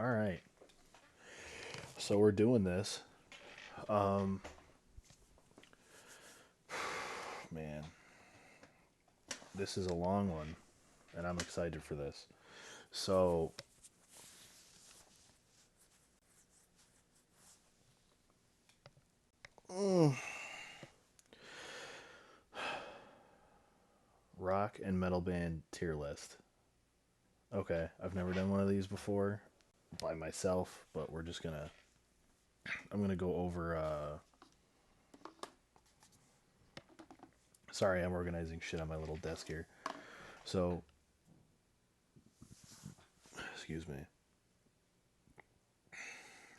All right. So we're doing this. Um, man, this is a long one, and I'm excited for this. So, mm, rock and metal band tier list. Okay, I've never done one of these before by myself, but I'm gonna go over. Sorry, I'm organizing shit on my little desk here. So, excuse me.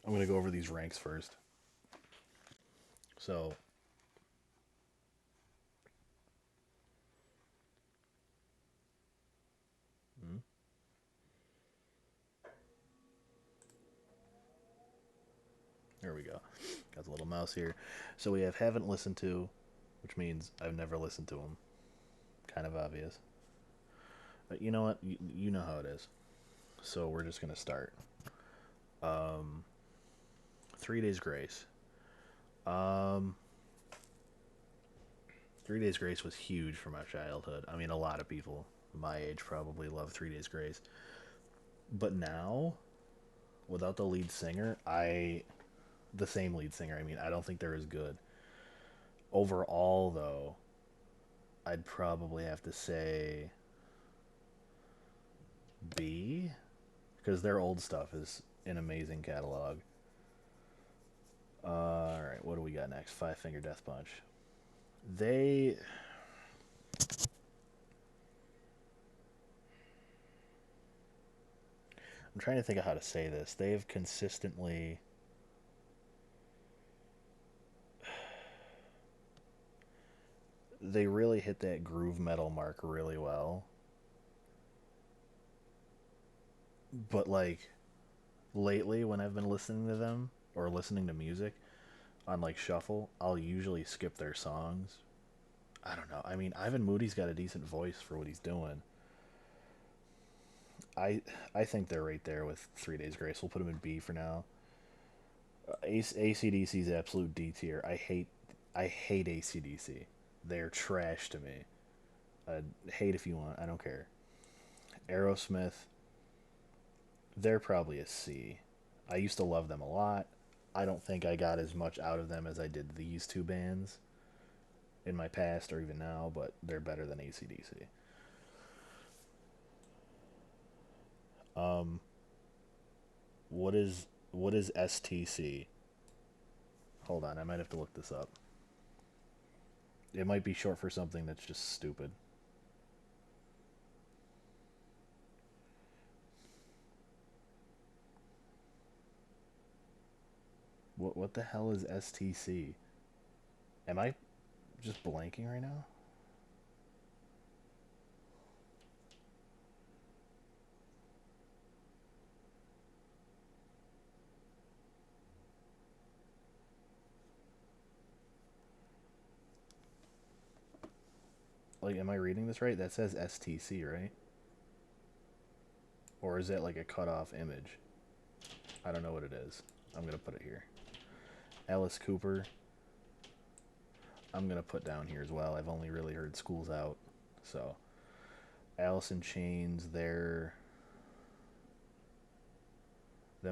I'm gonna go over these ranks first. So, mm, there we go. Got the little mouse here. So we have haven't listened to, which means I've never listened to them. Kind of obvious. But you know what? You know how it is. So we're just gonna start. Um, 3 Days Grace. Um, 3 Days Grace was huge for my childhood. I mean, a lot of people my age probably love 3 Days Grace. But now, without the lead singer, the same lead singer. I mean, I don't think they're as good. Overall, though, I'd probably have to say B, because their old stuff is an amazing catalog. All right, what do we got next? Five Finger Death Punch. They I'm trying to think of how to say this. They've consistently they really hit that groove metal mark really well. But like lately when I've been listening to them or listening to music on like shuffle, I'll usually skip their songs. I don't know. I mean, Ivan Moody's got a decent voice for what he's doing. I I think they're right there with 3 Days Grace. We'll put them in B for now. ACDC's absolute D tier. I hate ACDC. They're trash to me. Hate if you want. I don't care. Aerosmith. They're probably a C. I used to love them a lot. I don't think I got as much out of them as I did these two bands in my past or even now, but they're better than ACDC. Um, what is STC? Hold on, I might have to look this up. It might be short for something that's just stupid. What the hell is STC? Am I just blanking right now? Like, am I reading this right? That says STC, right? Or is that like a cut off image? I don't know what it is. I'm gonna put it here. Alice Cooper. I'm gonna put down here as well. I've only really heard Schools Out, so Alice in Chains. Them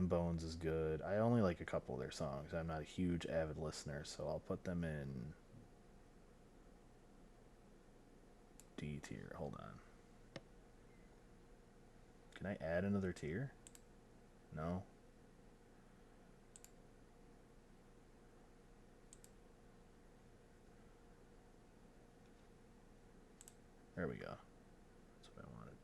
Bones is good. I only like a couple of their songs. I'm not a huge avid listener, so I'll put them in D tier. Hold on. Can I add another tier? No. There we go. That's what I wanted.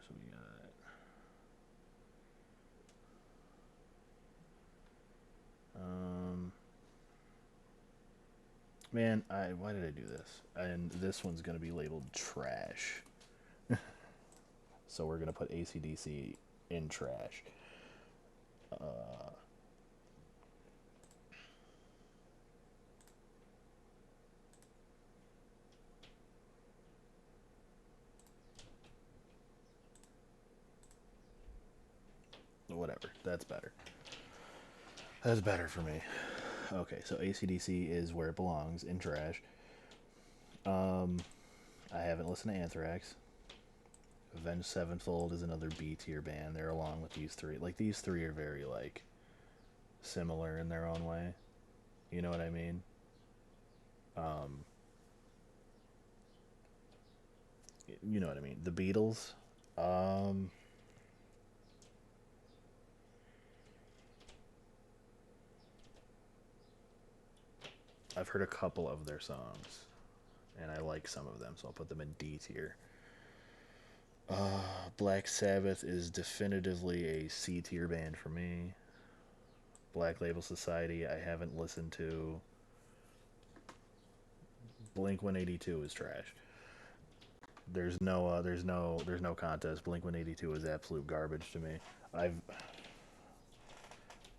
So we got man, I why did I do this? And this one's gonna be labeled trash. So we're gonna put ACDC in trash. Uh, whatever. That's better. That's better for me. Okay, so ACDC is where it belongs, in trash. Um, I haven't listened to Anthrax. Avenged Sevenfold is another B tier band. They're along with these three. Like, these three are very, like, similar in their own way. You know what I mean? Um, you know what I mean? The Beatles. Um, I've heard a couple of their songs, and I like some of them, so I'll put them in D tier. Black Sabbath is definitively a C tier band for me. Black Label Society, I haven't listened to. Blink 182 is trash. There's no contest. Blink 182 is absolute garbage to me. I've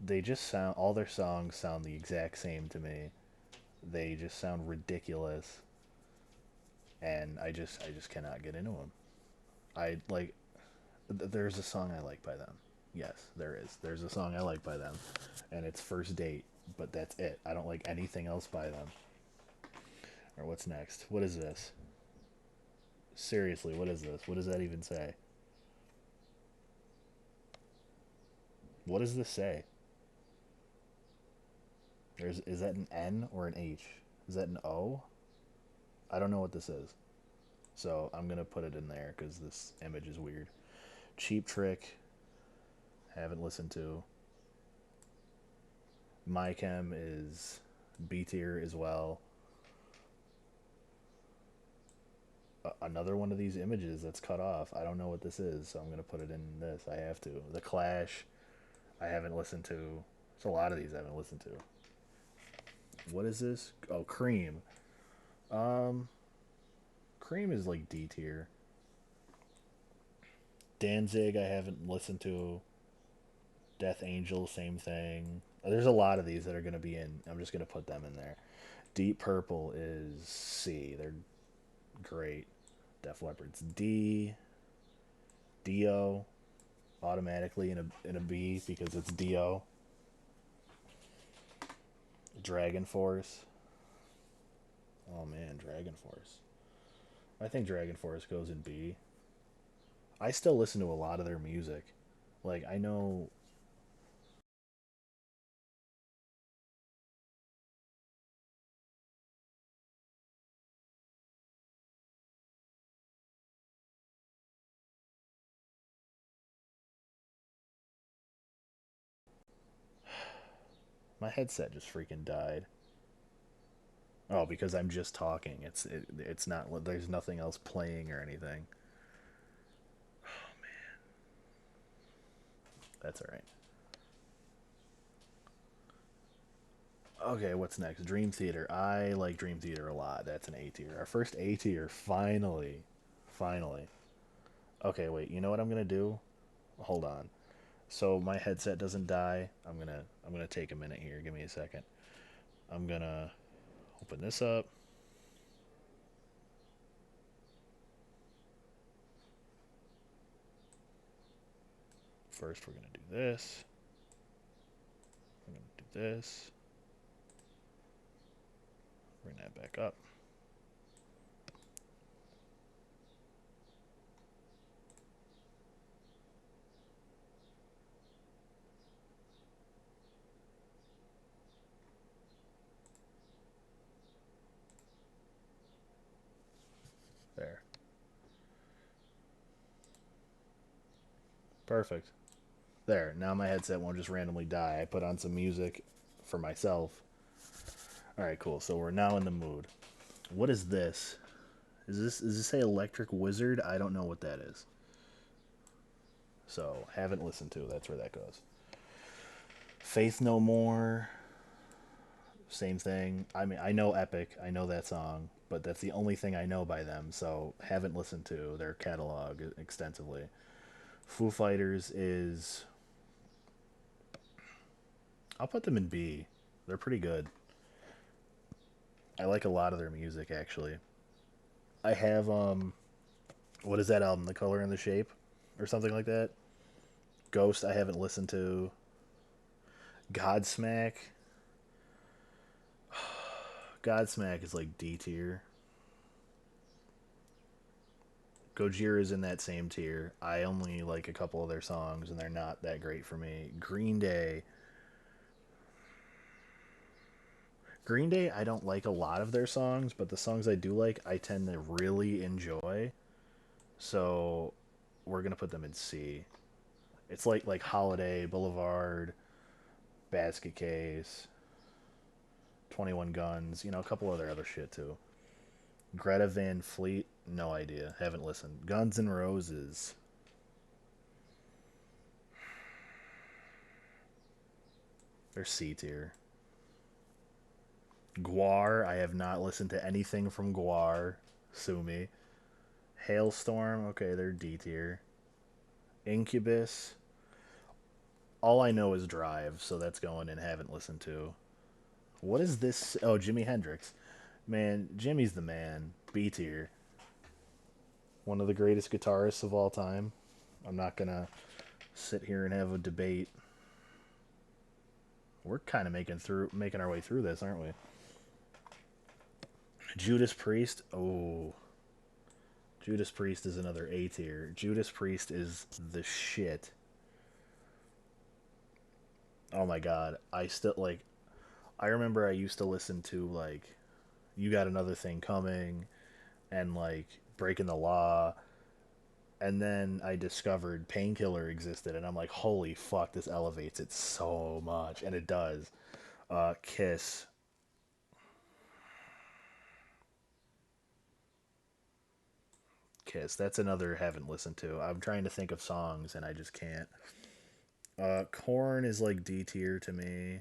they just sound all their songs sound the exact same to me. They just sound ridiculous, and I just cannot get into them. I like there's a song I like by them. Yes, there is. There's a song I like by them, and it's First Date, but that's it. I don't like anything else by them. Or what's next? What is this? Seriously, what is this? What does that even say? What does this say? Is that an N or an H? Is that an O? I don't know what this is. So I'm gonna put it in there because this image is weird. Cheap Trick, haven't listened to. My Chem is B tier as well. Another one of these images that's cut off. I don't know what this is, so I'm gonna put it in this. I have to. The Clash, I haven't listened to. There's a lot of these I haven't listened to. What is this? Oh, Cream. Um, Cream is like D tier. Danzig, I haven't listened to. Death Angel, same thing. There's a lot of these that are gonna be in. I'm just gonna put them in there. Deep Purple is C. They're great. Def Leppard's D. Dio automatically in a B because it's Dio. Dragon Force. Oh man, Dragon Force. I think Dragon Force goes in B. I still listen to a lot of their music. Like I know my headset just freaking died. Oh, because I'm just talking. It's not. There's nothing else playing or anything. That's all right. Okay, what's next? Dream Theater. I like Dream Theater a lot. That's an A tier. Our first A tier, finally. Finally. Okay, wait. You know what I'm gonna do? Hold on. So my headset doesn't die. I'm gonna take a minute here. Give me a second. I'm gonna open this up. First, we're gonna do this. We're gonna do this. Bring that back up. There. Perfect. There. Now my headset won't just randomly die. I put on some music for myself. All right, cool. So we're now in the mood. What is this? Is this say Electric Wizard? I don't know what that is. So haven't listened to. That's where that goes. Faith No More. Same thing. I mean, I know Epic. I know that song, but that's the only thing I know by them. So haven't listened to their catalog extensively. Foo Fighters is. I'll put them in B. They're pretty good. I like a lot of their music actually. I have what is that album? The Color and the Shape, or something like that. Ghost, I haven't listened to. Godsmack. Godsmack is like D tier. Gojira is in that same tier. I only like a couple of their songs, and they're not that great for me. Green Day. Green Day, I don't like a lot of their songs, but the songs I do like, I tend to really enjoy. So we're gonna put them in C. It's like Holiday, Boulevard, Basket Case, 21 Guns, a couple other shit too. Greta Van Fleet, no idea. Haven't listened. Guns N' Roses. They're C tier. GWAR, I have not listened to anything from GWAR. Sue me. Hailstorm, okay, they're D tier. Incubus, all I know is Drive, so that's going and haven't listened to. What is this? Oh, Jimi Hendrix. Man, Jimmy's the man. B tier. One of the greatest guitarists of all time. I'm not gonna sit here and have a debate. We're kind of making our way through this, aren't we? Judas Priest. Oh, Judas Priest is another A tier. Judas Priest is the shit. Oh my god, I still like. I remember I used to listen to like, You Got Another Thing Coming, and like Breaking the Law, and then I discovered Painkiller existed, and I'm like, holy fuck, this elevates it so much, and it does. Kiss. Kiss. That's another haven't listened to. I'm trying to think of songs and I just can't. Corn is like D tier to me.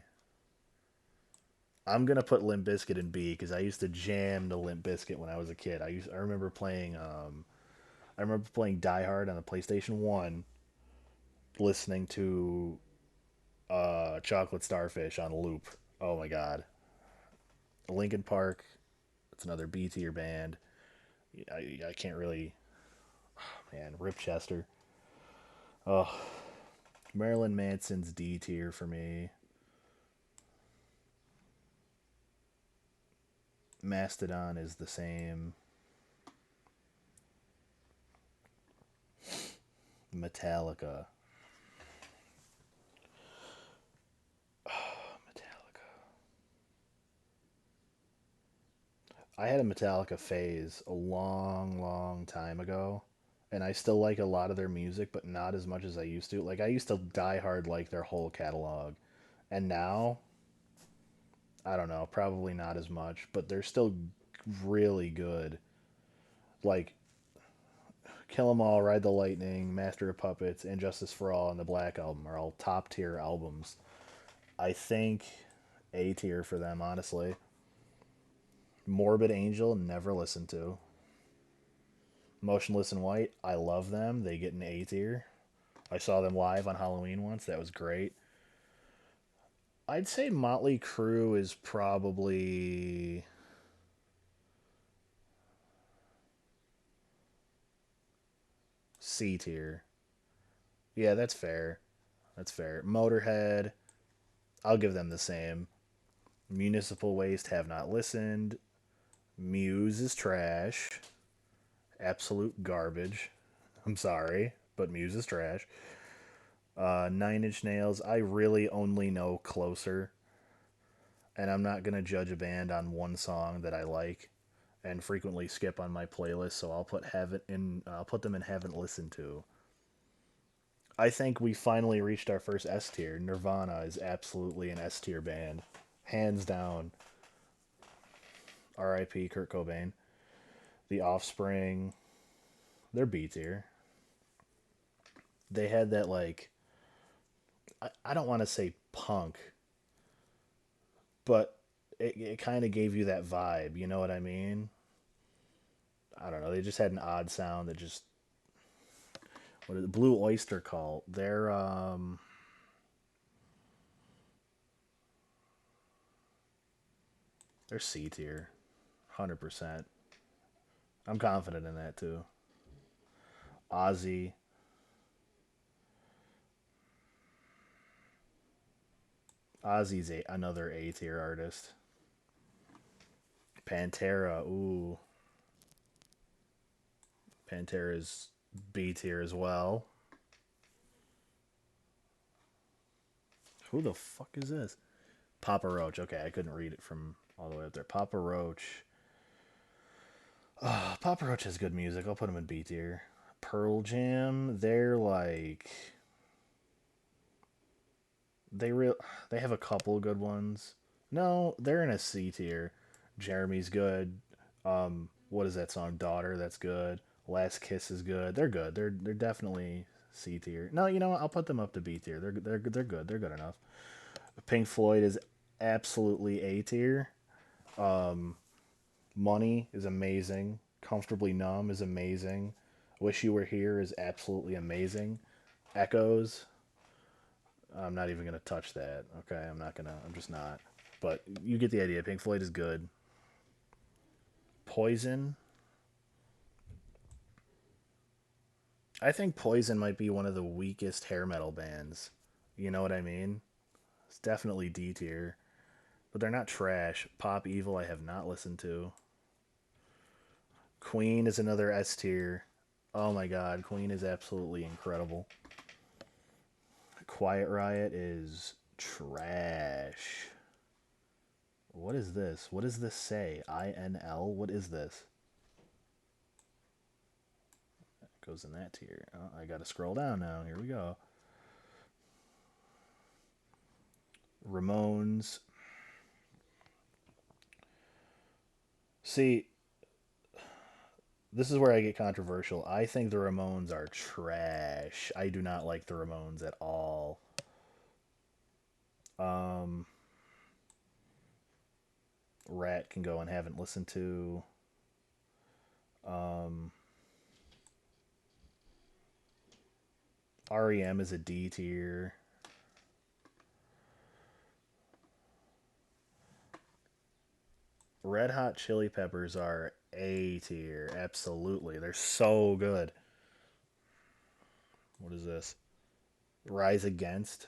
I'm gonna put Limp Bizkit in B because I used to jam to Limp Bizkit when I was a kid. I remember playing Die Hard on the PlayStation One, listening to Chocolate Starfish on loop. Oh my god. Linkin Park. It's another B tier band. I can't really. Man, Rip Chester. Oh, Marilyn Manson's D tier for me. Mastodon is the same. Metallica. Metallica. I had a Metallica phase a long, long time ago, and I still like a lot of their music, but not as much as I used to. Like I used to die hard like their whole catalog, and now I don't know, probably not as much, but they're still really good. Like Kill 'Em All, Ride the Lightning, Master of Puppets, and Justice for All, and the Black Album are all top tier albums. I think A tier for them, honestly. Morbid Angel, never listened to. Motionless in White, I love them. They get an A tier. I saw them live on Halloween once. That was great. I'd say Motley Crue is probably C tier. Yeah, that's fair. That's fair. Motorhead, I'll give them the same. Municipal Waste, have not listened. Muse is trash. Absolute garbage. I'm sorry, but Muse is trash. Nine Inch Nails, I really only know Closer, and I'm not gonna judge a band on one song that I like and frequently skip on my playlist. So I'll put them in haven't listened to. I think we finally reached our first S tier. Nirvana is absolutely an S tier band, hands down. R.I.P. Kurt Cobain. The Offspring, they're B tier. They had that like, I don't want to say punk, but it kind of gave you that vibe. You know what I mean? I don't know. They just had an odd sound that just, what is it? Blue Oyster Cult. They're C tier, 100%. I'm confident in that too. Ozzy, Ozzy's another A tier artist. Pantera, ooh, Pantera's B tier as well. Who the fuck is this? Papa Roach. Okay, I couldn't read it from all the way up there. Papa Roach. Papa Roach has good music. I'll put him in B tier. Pearl Jam, they're like they real they have a couple good ones. No, they're in a C tier. Jeremy's good. What is that song? Daughter, that's good. Last Kiss is good. They're good. They're definitely C tier. No, you know what? I'll put them up to B tier. They're good. They're good enough. Pink Floyd is absolutely A tier. Money is amazing. Comfortably Numb is amazing. Wish You Were Here is absolutely amazing. Echoes, I'm not even gonna touch that. Okay, I'm not gonna. I'm just not. But you get the idea. Pink Floyd is good. Poison. I think Poison might be one of the weakest hair metal bands. You know what I mean? It's definitely D tier, but they're not trash. Pop Evil, I have not listened to. Queen is another S tier. Oh my god, Queen is absolutely incredible. Quiet Riot is trash. What is this? What does this say? INL? What is this? Goes in that tier. Oh, I gotta scroll down now. Here we go. Ramones. See, this is where I get controversial. I think the Ramones are trash. I do not like the Ramones at all. Um, Rat can go and haven't listened to. Um, REM is a D tier. Red Hot Chili Peppers are A tier. Absolutely. They're so good. What is this? Rise Against.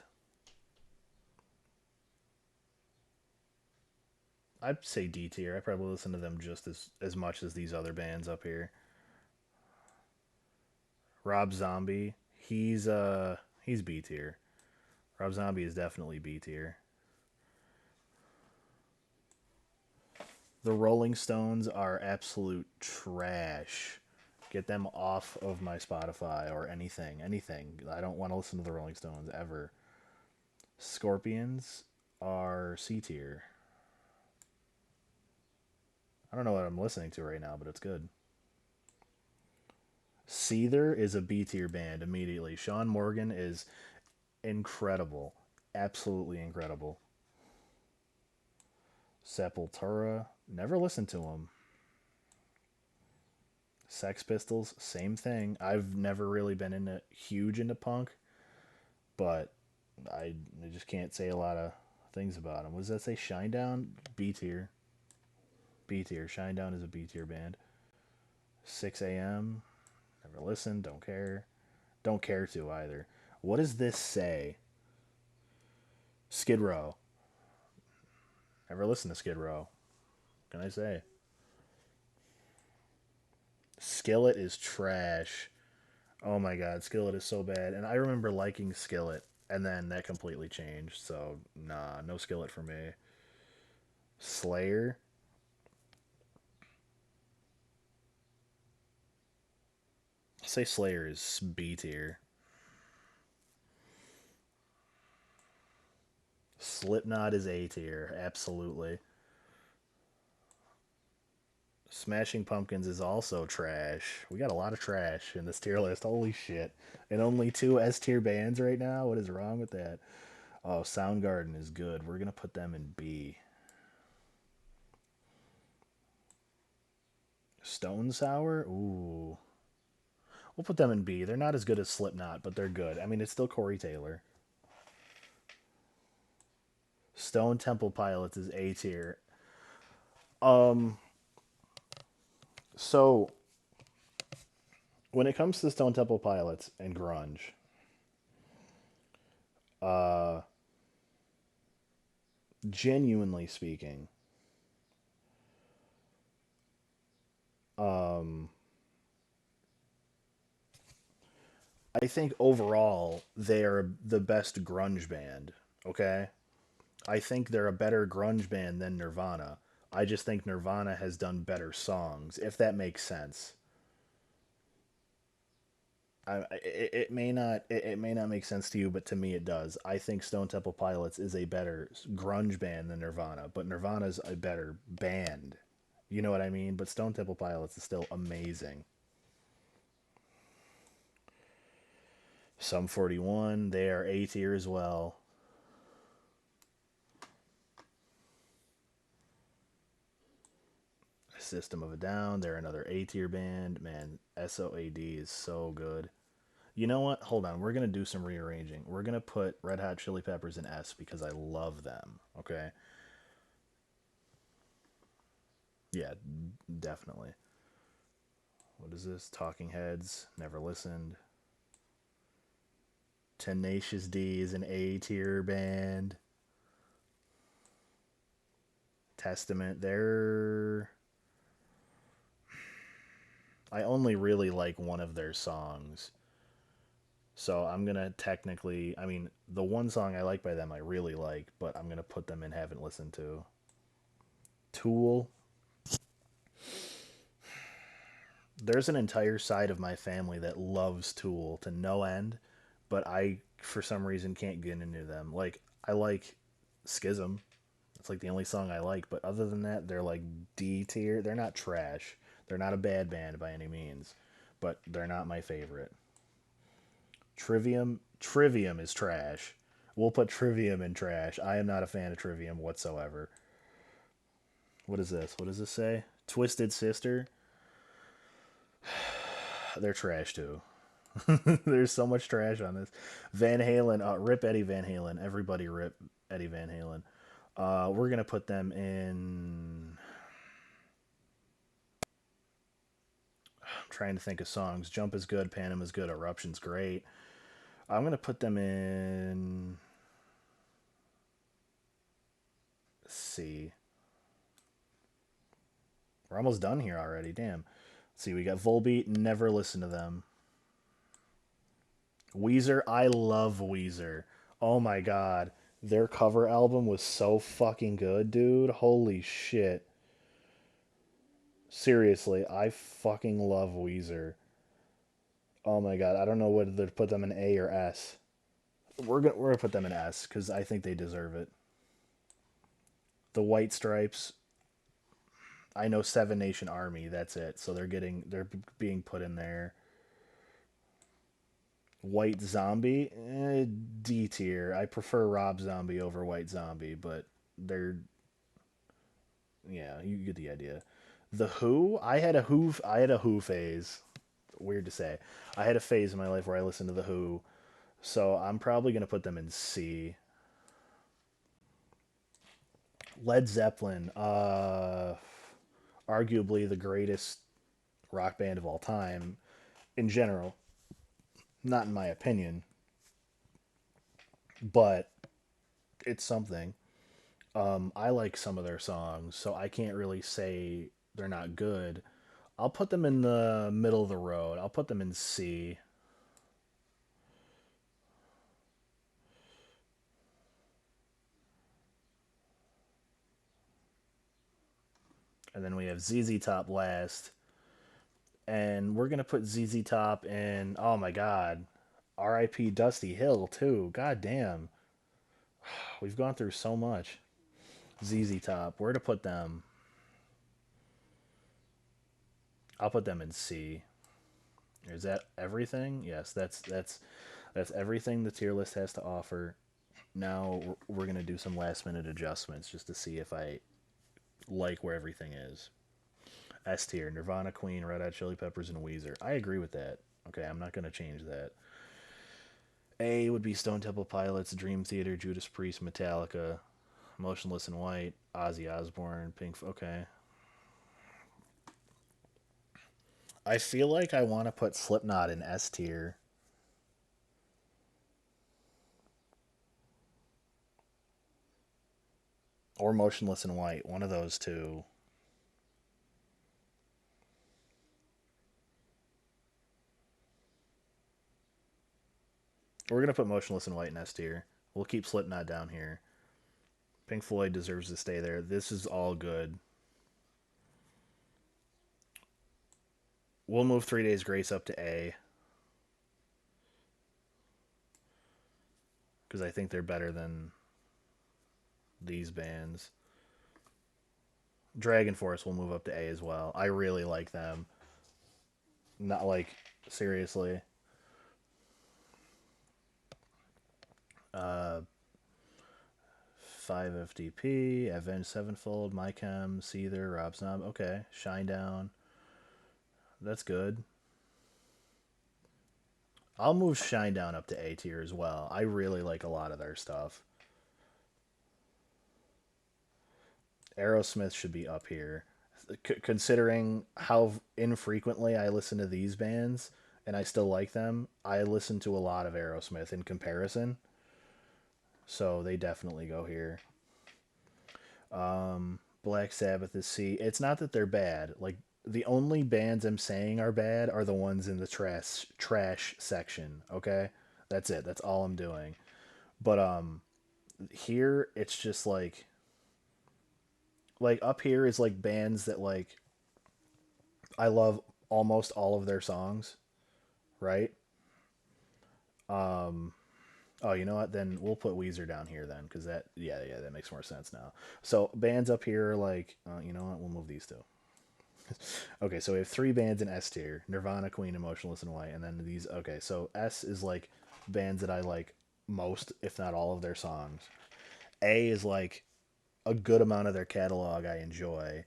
I'd say D tier. I probably listen to them just as much as these other bands up here. Rob Zombie, he's B tier. Rob Zombie is definitely B tier. The Rolling Stones are absolute trash. Get them off of my Spotify or anything. Anything. I don't want to listen to the Rolling Stones ever. Scorpions are C tier. I don't know what I'm listening to right now, but it's good. Seether is a B tier band immediately. Sean Morgan is incredible. Absolutely incredible. Sepultura, never listened to them. Sex Pistols, same thing. I've never really been huge into punk, but I just can't say a lot of things about them. What does that say? Shinedown, B tier. B tier. Shinedown is a B tier band. 6 a.m. Never listened. Don't care. Don't care to either. What does this say? Skid Row. Never listened to Skid Row. What can I say? Skillet is trash. Oh my god, Skillet is so bad. And I remember liking Skillet, and then that completely changed. So, nah, no Skillet for me. Slayer. I'll say Slayer is B tier. Slipknot is A tier, absolutely. Smashing Pumpkins is also trash. We got a lot of trash in this tier list. Holy shit. And only two S tier bands right now? What is wrong with that? Oh, Soundgarden is good. We're going to put them in B. Stone Sour? Ooh. We'll put them in B. They're not as good as Slipknot, but they're good. I mean, it's still Corey Taylor. Stone Temple Pilots is A tier. Um, so when it comes to Stone Temple Pilots and grunge, genuinely speaking, um, I think overall they are the best grunge band. Okay, I think they're a better grunge band than Nirvana. I just think Nirvana has done better songs, if that makes sense. It may not make sense to you, but to me it does. I think Stone Temple Pilots is a better grunge band than Nirvana, but Nirvana's a better band. You know what I mean? But Stone Temple Pilots is still amazing. Sum 41, they are A tier as well. System of a Down, they're another A tier band. Man, SOAD is so good. You know what? Hold on. We're going to do some rearranging. We're going to put Red Hot Chili Peppers in S because I love them. Okay? Yeah, definitely. What is this? Talking Heads, never listened. Tenacious D is an A tier band. Testament, they're. I only really like one of their songs. So I'm gonna technically, I mean, the one song I like by them I really like, but I'm gonna put them in haven't listened to. Tool. There's an entire side of my family that loves Tool to no end, but I, for some reason, can't get into them. Like, I like Schism. It's like the only song I like, but other than that, they're like D tier. They're not trash. They're not a bad band by any means, but they're not my favorite. Trivium is trash. We'll put Trivium in trash. I am not a fan of Trivium whatsoever. What is this? What does this say? Twisted Sister. They're trash too. There's so much trash on this. Van Halen, rip Eddie Van Halen. Everybody rip Eddie Van Halen. We're gonna put them in. I'm trying to think of songs. Jump is good. Panama's good. Eruption's great. I'm gonna put them in. Let's see. We're almost done here already. Damn. Let's see. We got Volbeat. Never listen to them. Weezer. I love Weezer. Oh my god. Their cover album was so fucking good, dude. Holy shit. Seriously, I fucking love Weezer. Oh my god, I don't know whether to put them in A or S. We're gonna put them in S because I think they deserve it. The White Stripes. I know Seven Nation Army. That's it. So they're being put in there. White Zombie, D tier. I prefer Rob Zombie over White Zombie, but they're yeah, you get the idea. The Who, I had a Who phase. Weird to say. I had a phase in my life where I listened to the Who, so I'm probably gonna put them in C. Led Zeppelin, arguably the greatest rock band of all time in general. Not in my opinion, but it's something. I like some of their songs, so I can't really say they're not good. I'll put them in the middle of the road. I'll put them in C. And then we have ZZ Top last. And we're going to put ZZ Top in, oh my God, RIP Dusty Hill, too. God damn. We've gone through so much. ZZ Top, where to put them? I'll put them in C. Is that everything? Yes, that's everything the tier list has to offer. Now we're gonna do some last minute adjustments just to see if I like where everything is. S tier: Nirvana, Queen, Red Hot Chili Peppers, and Weezer. I agree with that. Okay, I'm not gonna change that. A would be Stone Temple Pilots, Dream Theater, Judas Priest, Metallica, Motionless in White, Ozzy Osbourne, Pink. Okay, I feel like I want to put Slipknot in S tier. or Motionless in White. One of those two. We're gonna put Motionless in White in S tier. We'll keep Slipknot down here. Pink Floyd deserves to stay there. This is all good. We'll move 3 Days Grace up to A because I think they're better than these bands. Dragon Force will move up to A as well. I really like them. Not like seriously. Uh, 5 FDP, Avenged Sevenfold, Mychem, Seether, Rob Zombie. Okay, Shinedown. That's good. I'll move Shinedown up to A tier as well. I really like a lot of their stuff. Aerosmith should be up here. Considering how infrequently I listen to these bands and I still like them, I listen to a lot of Aerosmith in comparison. So they definitely go here. Black Sabbath is C. It's not that they're bad. Like the only bands I'm saying are bad are the ones in the trash section. Okay, that's it. That's all I'm doing. But here it's just like up here is like bands that like I love almost all of their songs, right? Oh, you know what? Then we'll put Weezer down here then, because yeah, that makes more sense now. So bands up here are like, you know what? We'll move these two. Okay, so we have three bands in S tier: Nirvana, Queen, Emotionless in White, and then these. Okay, so S is like bands that I like most, if not all of their songs. A is like a good amount of their catalog I enjoy,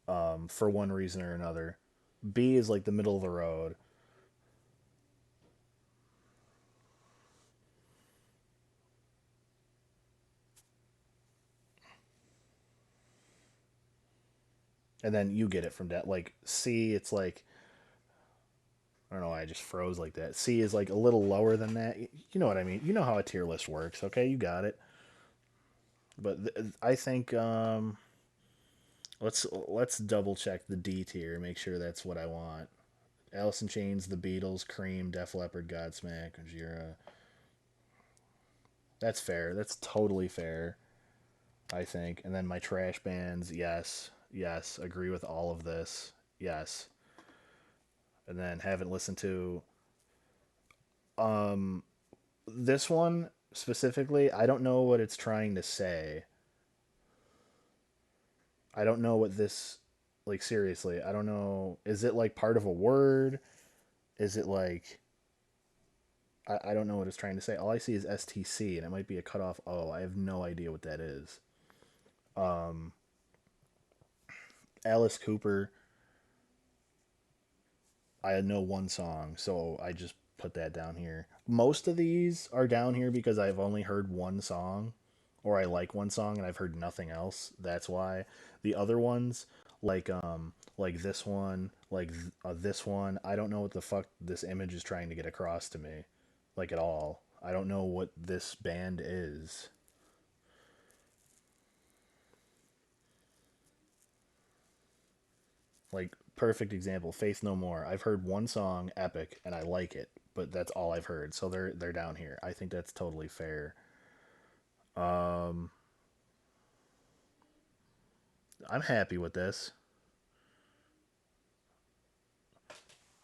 for one reason or another. B is like the middle of the road. And then you get it from that. Like C, it's like I don't know why I just froze like that. C is like a little lower than that. You know what I mean? You know how a tier list works. Okay, you got it. But I think let's double check the D tier, make sure that's what I want. Alice in Chains, The Beatles, Cream, Def Leppard, Godsmack, Gojira. That's fair. That's totally fair. I think. And then my trash bands, yes, yes, agree with all of this, yes. And then haven't listened to this one specifically. I don't know what it's trying to say. I don't know what this like seriously. I don't know. Is it like part of a word? Is it like I don't know what it's trying to say. All I see is STC and it might be a cutoff O. I have no idea what that is. Alice Cooper, I know one song, so I just put that down here. Most of these are down here because I've only heard one song or I like one song and I've heard nothing else. That's why. The other ones like this one, like this one, I don't know what the fuck this image is trying to get across to me like at all. I don't know what this band is. Like perfect example, Faith No More. I've heard one song, Epic, and I like it, but that's all I've heard. So they're down here. I think that's totally fair. I'm happy with this.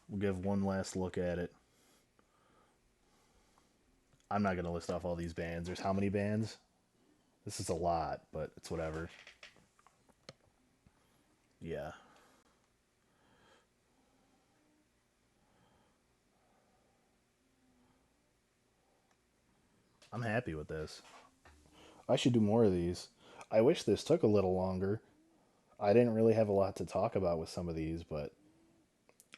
We'll give one last look at it. I'm not gonna list off all these bands. There's how many bands? This is a lot, but it's whatever. Yeah, I'm happy with this. I should do more of these. I wish this took a little longer. I didn't really have a lot to talk about with some of these, but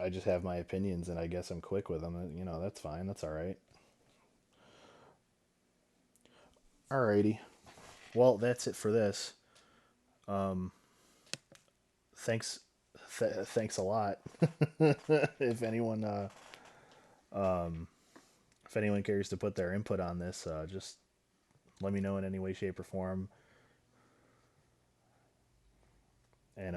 I just have my opinions and I guess I'm quick with them. You know, that's fine. That's all right. Alrighty. Well, that's it for this. Thanks, thanks a lot. if anyone, if anyone cares to put their input on this, just let me know in any way, shape, or form. And